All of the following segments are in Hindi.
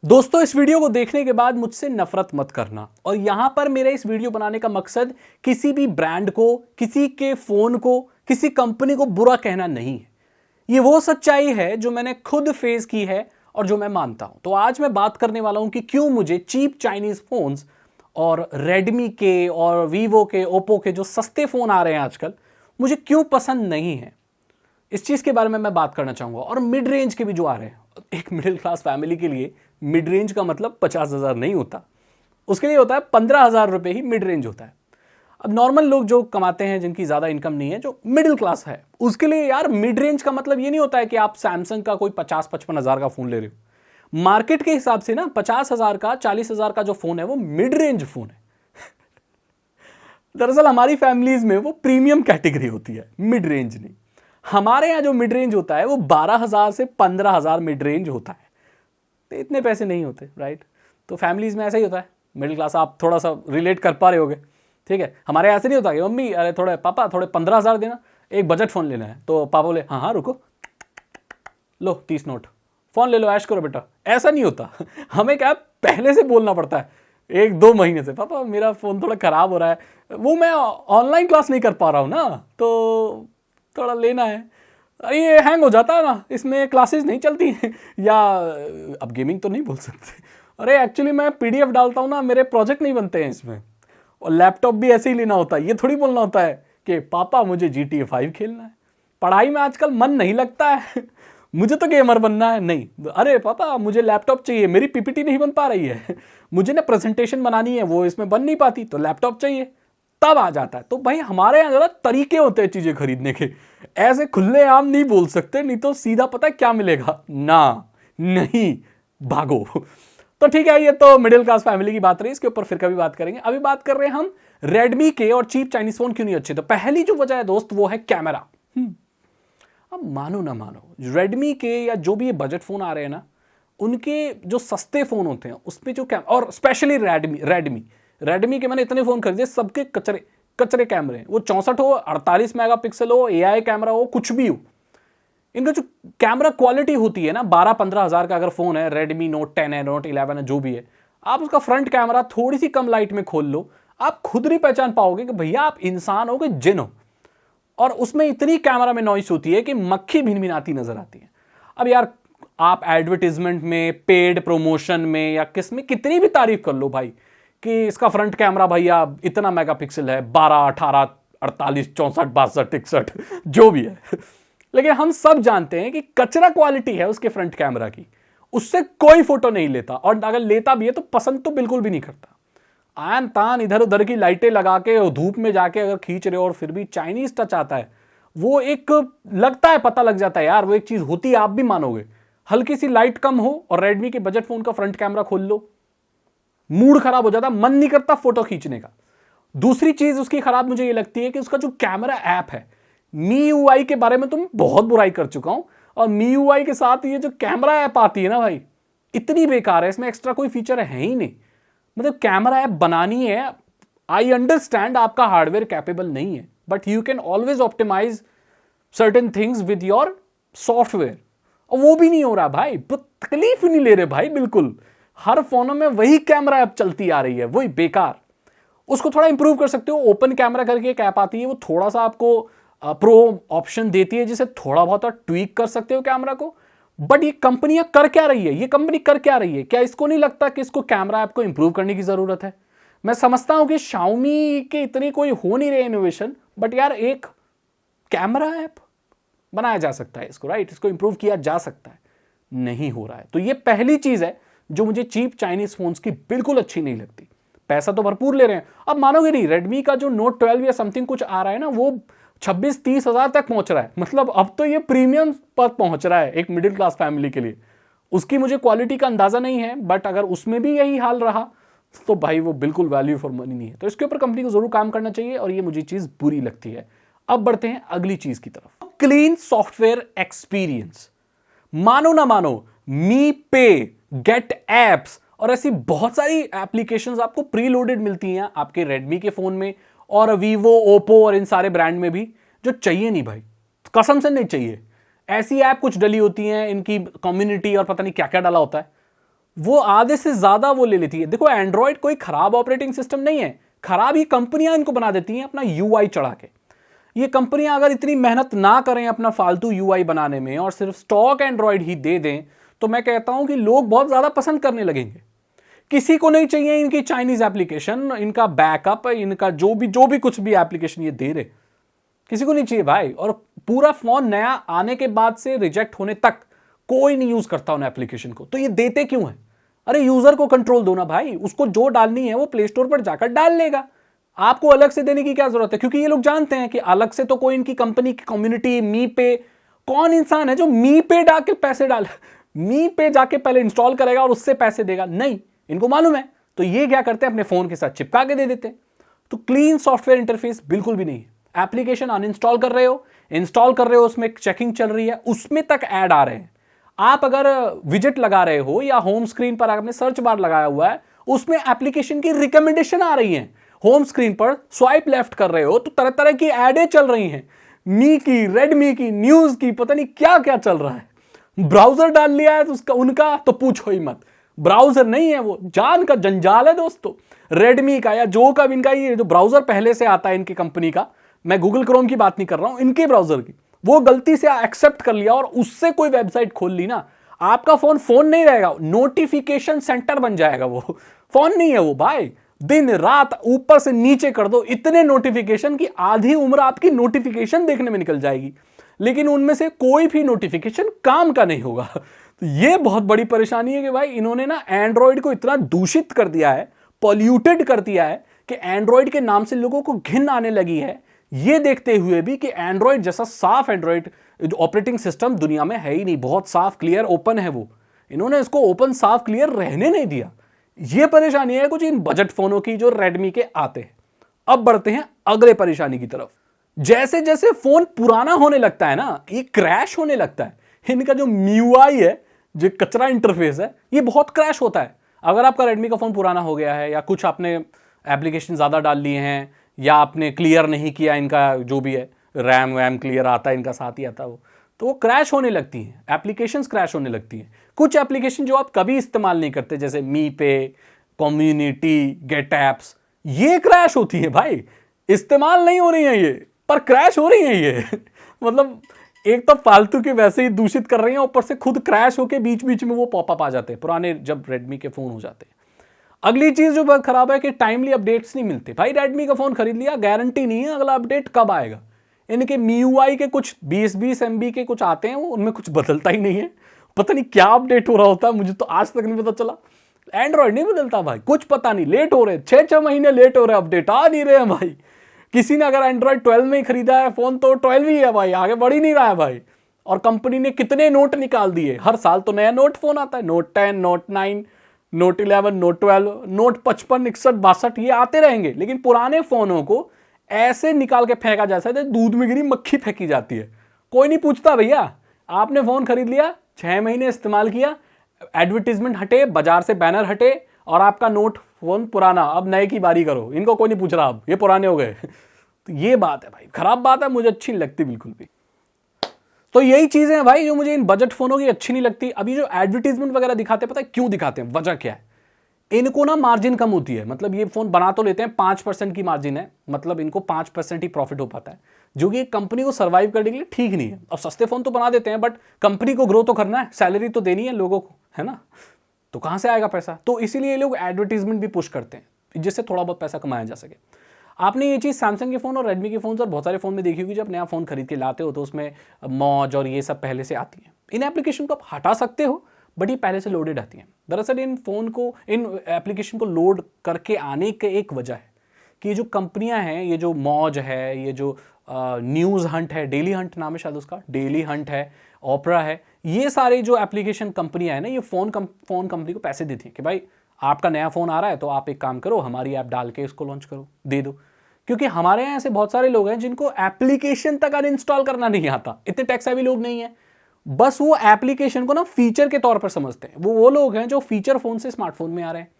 दोस्तों, इस वीडियो को देखने के बाद मुझसे नफरत मत करना। और यहां पर मेरा इस वीडियो बनाने का मकसद किसी भी ब्रांड को, किसी के फोन को, किसी कंपनी को बुरा कहना नहीं है। ये वो सच्चाई है जो मैंने खुद फेस की है और जो मैं मानता हूं। तो आज मैं बात करने वाला हूं कि क्यों मुझे चीप चाइनीज फोन्स और रेडमी के और वीवो के, ओप्पो के जो सस्ते फोन आ रहे हैं आजकल, मुझे क्यों पसंद नहीं है। इस चीज के बारे में मैं बात करना चाहूंगा। और मिड रेंज के भी जो आ रहे हैं, एक मिडिल क्लास फैमिली के लिए मिड रेंज का मतलब 50,000 नहीं होता, उसके लिए होता है 15,000 रुपए ही मिड रेंज होता है। अब नॉर्मल लोग जो कमाते हैं, जिनकी ज्यादा इनकम नहीं है, जो मिडिल क्लास है, उसके लिए यार मिड रेंज का मतलब ये नहीं होता है कि आप सैमसंग का कोई 50-55 हजार का फोन ले रहे हो। मार्केट के हिसाब से ना 50,000 का, 40,000 का जो फोन है वो मिड रेंज फोन है। दरअसल हमारी फैमिलीज में वो प्रीमियम कैटेगरी होती है, मिड रेंज नहीं। हमारे यहाँ जो मिड रेंज होता है वो 12,000 से 15,000 मिड रेंज होता है। तो इतने पैसे नहीं होते, राइट। तो फैमिलीज में ऐसा ही होता है। मिडिल क्लास आप थोड़ा सा रिलेट कर पा रहे होगे, ठीक है। हमारे यहाँ ऐसे नहीं होता कि मम्मी अरे थोड़े पापा थोड़े 15,000 देना, एक बजट फ़ोन लेना है। तो पापा बोले हाँ हाँ रुको, लो 30 नोट, फ़ोन ले लो, ऐश करो बेटा। ऐसा नहीं होता। हमें क्या पहले से बोलना पड़ता है, 1-2 महीने से, पापा मेरा फ़ोन थोड़ा ख़राब हो रहा है, वो मैं ऑनलाइन क्लास नहीं कर पा रहा हूँ ना, तो थोड़ा लेना है। अरे ये हैंग हो जाता है ना, इसमें क्लासेस नहीं चलती हैं। या अब गेमिंग तो नहीं बोल सकते, अरे एक्चुअली मैं पीडीएफ डालता हूँ ना, मेरे प्रोजेक्ट नहीं बनते हैं इसमें। और लैपटॉप भी ऐसे ही लेना होता है। ये थोड़ी बोलना होता है कि पापा मुझे GTA 5 खेलना है, पढ़ाई में आजकल मन नहीं लगता है। मुझे तो गेमर बनना है। नहीं, अरे पापा मुझे लैपटॉप चाहिए, मेरी पीपीटी नहीं बन पा रही है, मुझे ना प्रेजेंटेशन बनानी है, वो इसमें बन नहीं पाती, तो लैपटॉप चाहिए। तब आ जाता है। तो भाई हमारे यहाँ ज़रा तरीके होते हैं चीज़ें खरीदने के, ऐसे खुलेआम नहीं बोल सकते, नहीं तो सीधा पता है क्या मिलेगा ना, नहीं, भागो। तो ठीक है, ये तो मिडिल क्लास फैमिली की बात रही, इसके ऊपर फिर कभी बात करेंगे। अभी बात कर रहे हैं हम रेडमी के और चीप चाइनीज फोन क्यों नहीं अच्छे। तो पहली जो वजह है दोस्त वो है कैमरा। अब मानो ना मानो, रेडमी के या जो भी ये बजट फोन आ रहे हैं ना, उनके जो सस्ते फोन होते हैं उसमें जो कैमरा, और स्पेशली रेडमी रेडमी रेडमी के मैंने इतने फोन खरीदे, सबके कचरे कचरे कैमरे हैं। वो 64 हो, 48 मेगापिक्सल हो, एआई कैमरा हो, कुछ भी हो, इनका जो कैमरा क्वालिटी होती है ना, 12-15 हजार का अगर फोन है, रेडमी नोट 10 है, नोट 11 है, जो भी है, आप उसका फ्रंट कैमरा थोड़ी सी कम लाइट में खोल लो, आप खुद नहीं पहचान पाओगे कि भैया आप इंसान हो कि जिन हो। और उसमें इतनी कैमरा में नॉइस होती है कि मक्खी भिनभिनाती नजर आती है। अब यार आप एडवर्टीजमेंट में, पेड प्रमोशन में या किस में कितनी भी तारीफ कर लो भाई कि इसका फ्रंट कैमरा भैया इतना मेगापिक्सल है, 12, 18, 48, 64, 62, 61, जो भी है, लेकिन हम सब जानते हैं कि कचरा क्वालिटी है उसके फ्रंट कैमरा की, उससे कोई फोटो नहीं लेता, और अगर लेता भी है तो पसंद तो बिल्कुल भी नहीं करता। आन तान इधर उधर की लाइटें लगा के और धूप में जाके अगर खींच रहे हो और फिर भी चाइनीज टच आता है, वो एक लगता है, पता लग जाता है यार, वो एक चीज होती है, आप भी मानोगे। हल्की सी लाइट कम हो और रेडमी के बजट फोन का फ्रंट कैमरा खोल लो, मूड खराब हो जाता, मन नहीं करता फोटो खींचने का। दूसरी चीज उसकी खराब मुझे ये लगती है कि उसका जो कैमरा ऐप है, मी यूआई के बारे में तो मैं बहुत बुराई कर चुका हूं, और मी यूआई के साथ ये जो कैमरा ऐप आती है ना भाई, इतनी बेकार है। इसमें एक्स्ट्रा कोई फीचर है ही नहीं। मतलब कैमरा ऐप बनानी है, आई अंडरस्टैंड आपका हार्डवेयर कैपेबल नहीं है, but you can always optimize certain things with your software, और वो भी नहीं हो रहा भाई। तकलीफ नहीं ले रहे भाई बिल्कुल। हर फोनों में वही कैमरा ऐप चलती आ रही है, वही बेकार। उसको थोड़ा इंप्रूव कर सकते हो। ओपन कैमरा करके एक ऐप आती है, वो थोड़ा सा आपको प्रो ऑप्शन देती है, जिसे थोड़ा बहुत ट्वीक कर सकते हो कैमरा को। बट ये कंपनियां कर क्या रही है, ये कंपनी कर क्या रही है? क्या इसको नहीं लगता कि इसको कैमरा ऐप को इंप्रूव करने की जरूरत है? मैं समझता हूं कि शाओमी के इतनी कोई हो नहीं रहे इनोवेशन, बट यार एक कैमरा ऐप बनाया जा सकता है इसको, राइट, इसको इंप्रूव किया जा सकता है, नहीं हो रहा है। तो ये पहली चीज है जो मुझे चीप चाइनीज फोन्स की बिल्कुल अच्छी नहीं लगती। पैसा तो भरपूर ले रहे हैं। अब मानोगे नहीं, रेडमी का जो नोट 12 या समथिंग कुछ आ रहा है ना, वो 26-30 हजार तक पहुंच रहा है। मतलब अब तो ये प्रीमियम पर पहुंच रहा है एक मिडिल क्लास फैमिली के लिए। उसकी मुझे क्वालिटी का अंदाजा नहीं है, बट अगर उसमें भी यही हाल रहा तो भाई वो बिल्कुल वैल्यू फॉर मनी नहीं है। तो इसके ऊपर कंपनी को जरूर काम करना चाहिए, और ये मुझे चीज बुरी लगती है। अब बढ़ते हैं अगली चीज की तरफ, क्लीन सॉफ्टवेयर एक्सपीरियंस। मानो ना मानो, मी पे, गेट एप्स और ऐसी बहुत सारी एप्लीकेशंस आपको प्री लोडेड मिलती हैं आपके रेडमी के फोन में, और वीवो, ओप्पो और इन सारे ब्रांड में भी, जो चाहिए नहीं भाई, कसम से नहीं चाहिए। ऐसी ऐप कुछ डली होती हैं, इनकी कम्युनिटी और पता नहीं क्या क्या डाला होता है, वो आधे से ज्यादा वो ले लेती है। देखो एंड्रॉयड कोई खराब ऑपरेटिंग सिस्टम नहीं है, खराब ये कंपनियां इनको बना देती हैं अपना यूआई चढ़ा के। ये कंपनियां अगर इतनी मेहनत ना करें अपना फालतू यूआई बनाने में और सिर्फ स्टॉक एंड्रॉयड ही दे दें, तो मैं कहता हूं कि लोग बहुत ज्यादा पसंद करने लगेंगे। किसी को नहीं चाहिए इनकी चाइनीज एप्लीकेशन, इनका बैकअप, इनका जो भी कुछ भी एप्लीकेशन ये दे रहे, किसी को नहीं चाहिए भाई। और पूरा फोन नया आने के बाद से रिजेक्ट होने तक कोई नहीं यूज करता उन एप्लीकेशन को, तो ये देते क्यों है? अरे यूजर को कंट्रोल दो ना भाई, उसको जो डालनी है वो प्ले स्टोर पर जाकर डाल लेगा, आपको अलग से देने की क्या जरूरत है? क्योंकि ये लोग जानते हैं कि अलग से तो कोई इनकी कंपनी की कम्युनिटी मी पे, कौन इंसान है जो मी पे डाके पैसे डाले, मी पे जाके पहले इंस्टॉल करेगा और उससे पैसे देगा? नहीं, इनको मालूम है। तो ये क्या करते हैं, अपने फोन के साथ चिपका के दे देते हैं। तो क्लीन सॉफ्टवेयर इंटरफेस बिल्कुल भी नहीं है। एप्लीकेशन अनइंस्टॉल कर रहे हो, इंस्टॉल कर रहे हो, उसमें चेकिंग चल रही है, उसमें तक ऐड आ रहे हैं। आप अगर विजिट लगा रहे हो या होम स्क्रीन पर आपने सर्च बार लगाया हुआ है, उसमें एप्लीकेशन की रिकमेंडेशन आ रही है। होम स्क्रीन पर स्वाइप लेफ्ट कर रहे हो तो तरह तरह की एडें चल रही हैं, मी की, रेडमी की, न्यूज की, पता नहीं क्या क्या चल रहा है। ब्राउजर डाल लिया है तो उसका उनका तो पूछो ही मत। ब्राउजर नहीं है वो, जान का जंजाल है दोस्तों। रेडमी का या जो का इनका ये जो ब्राउजर पहले से आता है इनकी कंपनी का, मैं गूगल क्रोम की बात नहीं कर रहा हूं, इनके ब्राउजर की, वो गलती से एक्सेप्ट कर लिया और उससे कोई वेबसाइट खोल ली ना, आपका फोन नहीं रहेगा, नोटिफिकेशन सेंटर बन जाएगा। वो फोन नहीं है वो भाई, दिन रात ऊपर से नीचे कर दो, इतने नोटिफिकेशन की आधी उम्र आपकी नोटिफिकेशन देखने में निकल जाएगी, लेकिन उनमें से कोई भी नोटिफिकेशन काम का नहीं होगा। तो ये बहुत बड़ी परेशानी है कि भाई इन्होंने ना एंड्रॉयड को इतना दूषित कर दिया है, पॉल्यूटेड कर दिया है कि एंड्रॉयड के नाम से लोगों को घिन आने लगी है। ये देखते हुए भी कि एंड्रॉयड जैसा साफ एंड्रॉयड ऑपरेटिंग सिस्टम दुनिया में है ही नहीं, बहुत साफ क्लियर ओपन है वो, इन्होंने इसको ओपन साफ क्लियर रहने नहीं दिया। ये परेशानी है कुछ इन बजट फोनों की जो रेडमी के आते हैं। अब बढ़ते हैं अगले परेशानी की तरफ। जैसे जैसे फोन पुराना होने लगता है ना, ये क्रैश होने लगता है। इनका जो MIUI है, जो कचरा इंटरफेस है, ये बहुत क्रैश होता है। अगर आपका रेडमी का फोन पुराना हो गया है या कुछ आपने एप्लीकेशन ज्यादा डाल लिए हैं या आपने क्लियर नहीं किया, इनका जो भी है रैम वैम क्लियर आता है, इनका साथ ही आता है वो, तो वो क्रैश होने लगती हैं, एप्लीकेशंस क्रैश होने लगती हैं। कुछ एप्लीकेशन जो आप कभी इस्तेमाल नहीं करते, जैसे मी पे, कम्युनिटी, गेट एप्स, ये क्रैश होती है भाई, इस्तेमाल नहीं हो रही है ये, पर क्रैश हो रही है ये। मतलब एक तो फालतू के वैसे ही दूषित कर रही हैं, ऊपर से खुद क्रैश होके बीच बीच में वो पॉपअप आ जाते हैं, पुराने जब रेडमी के फोन हो जाते हैं। अगली चीज जो बहुत खराब है कि टाइमली अपडेट्स नहीं मिलते। भाई रेडमी का फोन खरीद लिया, गारंटी नहीं है अगला अपडेट कब आएगा। इनके MIUI के कुछ 20-20 MB के कुछ आते हैं, वो उनमें कुछ बदलता ही नहीं है, पता नहीं क्या अपडेट हो रहा होता है, मुझे तो आज तक नहीं पता चला। एंड्रॉयड नहीं बदलता भाई, कुछ पता नहीं, लेट हो रहे, 6-6 महीने लेट हो रहे, अपडेट आ नहीं रहे हैं भाई। किसी ने अगर एंड्रॉयड 12 में ही खरीदा है फोन तो 12 ही है भाई, आगे बढ़ ही नहीं रहा है भाई। और कंपनी ने कितने नोट निकाल दिए, हर साल तो नया नोट फोन आता है, note 10, note 9, note 11, note 12, note 55, 61, 62, ये आते रहेंगे। लेकिन पुराने फोनों को ऐसे निकाल के फेंका जैसा है दूध में गिरी मक्खी फेंकी जाती है, कोई नहीं पूछता। भैया आपने फोन खरीद लिया, 6 महीने इस्तेमाल किया, एडवर्टीजमेंट हटे, बाजार से बैनर हटे और आपका नोट फोन पुराना, अब नए की बारी करो, इनको कोई नहीं पूछ रहा, अब ये पुराने हो गए। तो ये बात है भाई, खराब बात है, मुझे अच्छी नहीं लगती बिल्कुल भी। तो यही चीजें हैं भाई जो मुझे इन बजट फोनों की अच्छी नहीं लगती। अभी जो एडवर्टीजमेंट वगैरह दिखाते हैं, पता है क्यों दिखाते हैं, वजह क्या है? इनको ना मार्जिन कम होती है, मतलब ये फोन बना तो लेते हैं, 5% की मार्जिन है, मतलब इनको 5% ही प्रॉफिट हो पाता है, जो कि एक कंपनी को सर्वाइव करने के लिए ठीक नहीं है। अब सस्ते फोन तो बना देते हैं, बट कंपनी को ग्रो तो करना है, सैलरी तो देनी है लोगों को, है ना, तो कहां से आएगा पैसा? तो इसीलिए लोग एडवर्टीजमेंट भी पुश करते हैं जिससे थोड़ा बहुत पैसा कमाया जा सके। आपने ये चीज़ सैमसंग के फ़ोन और रेडमी के फ़ोन और बहुत सारे फ़ोन में देखी होगी, जब नया फ़ोन खरीद के लाते हो तो उसमें मौज और ये सब पहले से आती है। इन एप्लीकेशन को आप हटा सकते हो, बट ये पहले से लोडेड आती हैं। दरअसल इन एप्लीकेशन को लोड करके आने के एक वजह है कि ये जो कंपनियां हैं, ये जो मौज है, ये जो न्यूज़ हंट है, डेली हंट नाम है शायद उसका, डेली हंट है, ओपरा है, ये सारे जो एप्लीकेशन कंपनियां हैं ना, ये फ़ोन कंपनी को पैसे देती हैं कि भाई आपका नया फ़ोन आ रहा है तो आप एक काम करो, हमारी ऐप डाल के इसको लॉन्च करो, दे दो। क्योंकि हमारे यहाँ ऐसे बहुत सारे लोग हैं जिनको एप्लीकेशन तक अनइंस्टॉल करना नहीं आता, इतने टेक्स हैवी लोग नहीं है, बस वो एप्लीकेशन को ना फीचर के तौर पर समझते हैं। वो लोग हैं जो फीचर फोन से स्मार्टफोन में आ रहे हैं,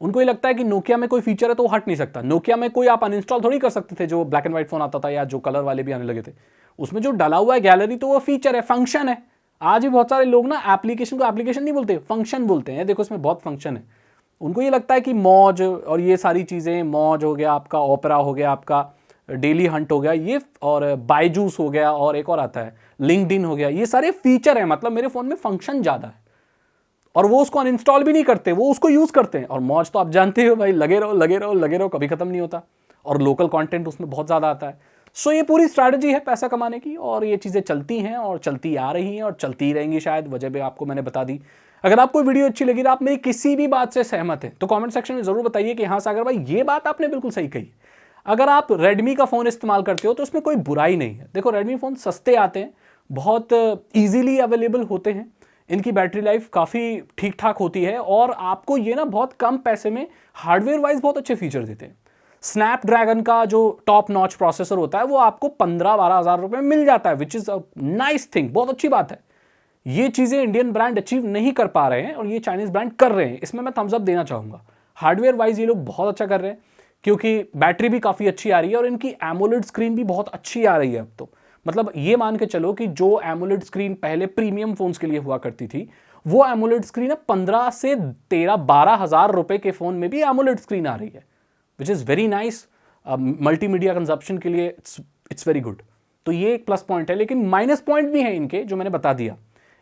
उनको ये लगता है कि नोकिया में कोई फीचर है तो वो हट नहीं सकता। नोकिया में कोई आप अनइंस्टॉल थोड़ी कर सकते थे, जो ब्लैक एंड व्हाइट फोन आता था या जो कलर वाले भी आने लगे थे, उसमें जो डाला हुआ है गैलरी, तो वो फीचर है, फंक्शन है, आज भी बहुत सारे लोग ना एप्लीकेशन को एप्लीकेशन नहीं बोलते, फंक्शन बोलते हैं। देखो इसमें बहुत फंक्शन है। उनको ये लगता है कि मौज और ये सारी चीज़ें, मौज हो गया आपका, ओपेरा हो गया आपका, डेली हंट हो गया ये, और बायजूस हो गया, और एक और आता है लिंक्डइन हो गया, ये सारे फीचर हैं, मतलब मेरे फ़ोन में फंक्शन ज़्यादा है। और वो उसको अनइंस्टॉल भी नहीं करते, वो उसको यूज़ करते हैं। और मौज तो आप जानते हो भाई, लगे रहो लगे रहो लगे रहो, कभी ख़त्म नहीं होता। और लोकल कंटेंट उसमें बहुत ज़्यादा आता है। सो ये पूरी स्ट्रैटेजी है पैसा कमाने की, और ये चीज़ें चलती हैं और चलती आ रही हैं और चलती रहेंगी शायद। वजह भी आपको मैंने बता दी। अगर आपको वीडियो अच्छी लगी, आप मेरी किसी भी बात से सहमत हैं, तो कमेंट सेक्शन में ज़रूर बताइए कि हाँ सागर भाई ये बात आपने बिल्कुल सही कही। अगर आप रेडमी का फ़ोन इस्तेमाल करते हो तो उसमें कोई बुराई नहीं है। देखो रेडमी फ़ोन सस्ते आते हैं, बहुत ईजीली अवेलेबल होते हैं, इनकी बैटरी लाइफ काफ़ी ठीक ठाक होती है, और आपको ये ना बहुत कम पैसे में हार्डवेयर वाइज बहुत अच्छे फीचर देते हैं। स्नैपड्रैगन का जो टॉप नॉच प्रोसेसर होता है वो आपको 15-12 हज़ार रुपये में मिल जाता है, which is a nice thing, बहुत अच्छी बात है। ये चीज़ें इंडियन ब्रांड अचीव नहीं कर पा रहे हैं और ये चाइनीज़ ब्रांड कर रहे हैं, इसमें मैं थम्स अप देना चाहूँगा। हार्डवेयर वाइज ये लोग बहुत अच्छा कर रहे हैं, क्योंकि बैटरी भी काफ़ी अच्छी आ रही है और इनकी एमोलेड स्क्रीन भी बहुत अच्छी आ रही है अब तो। मतलब ये मान के चलो कि जो एमोलेड स्क्रीन पहले प्रीमियम फोन्स के लिए हुआ करती थी, वो एमोलेड स्क्रीन अब 15 से 13-12 हज़ार रुपये के फ़ोन में भी एमोलेड स्क्रीन आ रही है, which is very nice. Multimedia consumption के लिए इट्स वेरी गुड। तो ये एक प्लस पॉइंट है, लेकिन माइनस पॉइंट भी है इनके, जो मैंने बता दिया।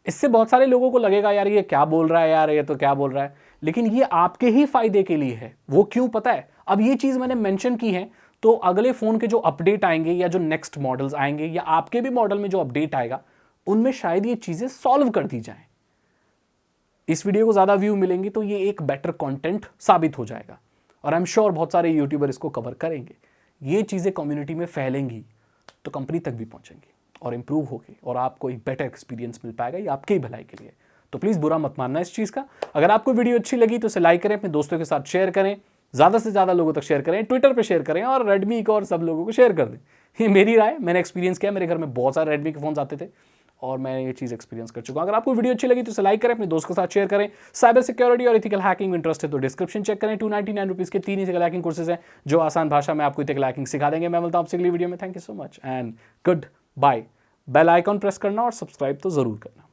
इससे बहुत सारे लोगों को लगेगा यार ये क्या बोल रहा है, यार ये तो क्या बोल रहा है, लेकिन ये आपके ही फायदे के लिए है। वो क्यों पता है? अब ये चीज़ मैंने मेंशन की है, तो अगले फ़ोन के जो अपडेट आएंगे या जो नेक्स्ट मॉडल्स आएंगे या आपके भी मॉडल में जो अपडेट आएगा, उनमें शायद ये चीज़ें सॉल्व कर दी जाएं। इस वीडियो को ज़्यादा व्यू मिलेंगी तो ये एक बेटर कंटेंट साबित हो जाएगा, और आई एम श्योर बहुत सारे यूट्यूबर इसको कवर करेंगे। ये चीज़ें कम्युनिटी में फैलेंगी तो कंपनी तक भी पहुंचेंगी और इंप्रूव होगी, और आपको एक बेटर एक्सपीरियंस मिल पाएगा, ये आपके ही भलाई के लिए। तो प्लीज़ बुरा मत मानना इस चीज़ का। अगर आपको वीडियो अच्छी लगी तो इसे लाइक करें, अपने दोस्तों के साथ शेयर करें, ज़्यादा से ज़्यादा लोगों तक शेयर करें, ट्विटर पे शेयर करें, और रेडमी को और सब लोगों को शेयर कर दें। ये मेरी राय, मैंने एक्सपीरियंस किया, मेरे घर में बहुत सारे रेडमी के फ़ोन आते थे और मैं ये चीज़ एक्सपीरियंस कर चुका हूँ। अगर आपको वीडियो अच्छी लगी तो इसे लाइक करें, अपने दोस्तों के साथ शेयर करें। साइबर सिक्योरिटी और इथिकल हैकिंग में इंटरेस्ट है तो डिस्क्रिप्शन चेक करें। 299 रुपीज़ के 3 इथिकल हैकिंग कोर्सेज हैं जो आसान भाषा में आपको इथिकल हैकिंग सिखा देंगे। मैं मिलता हूँ आपसे अगली वीडियो में। Thank you so much and good bye. Bell icon press करना और सब्सक्राइब तो ज़रूर करना।